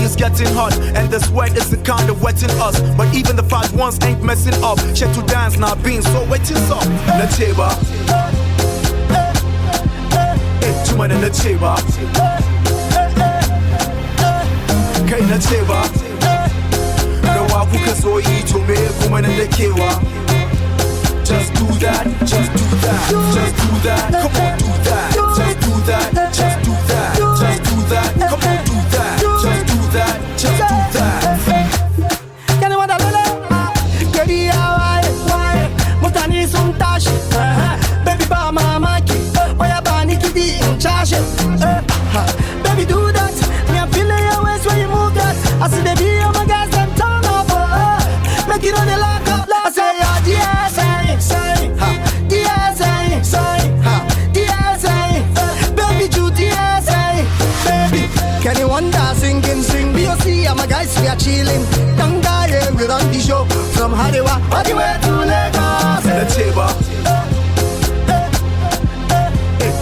is getting hot, and the sweat is the kind of wetting us. But even the fat ones ain't messing up. Shit to dance now being so wetting up. Na cheba, chuma na cheba, kai na cheba. Na waku kazo ito me kuma na kewa. Just do that, just do that, just do that. Come on, do that, just do that, just do that, just do that. Come on, do that, just do that, just do that. Can you want a little? Baby, why? Mutani suntashi. Baby, ba mama ki. Oya bani ki di in charge. Baby, do that. Me I'm feeling your waist when you move that. I see baby, oh my guys, them turn up. Make it on the lock up. I say, yeah, yes, baby, Judy, baby. Can you wonder singing, sing? B.O.C. and my guys, we are chilling. Tanga, yeah, we run the show from Hadiwa, all the way to Lagos. Na cheba,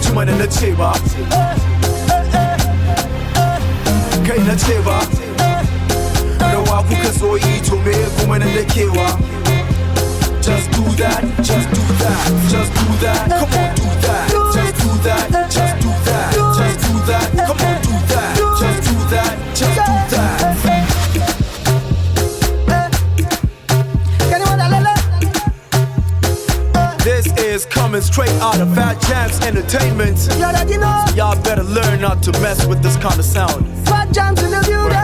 chuma na cheba, kai na cheba. Na waku kazo ito me kuma na kewa. Just do that, just do that, just do that. Come on, do that, just do that, just do that, just do that. Come on, do that, just do that, just do that. This is coming straight out of Fat Jams Entertainment. You already know. Y'all better learn not to mess with this kind of sound. Fat Jams in the building.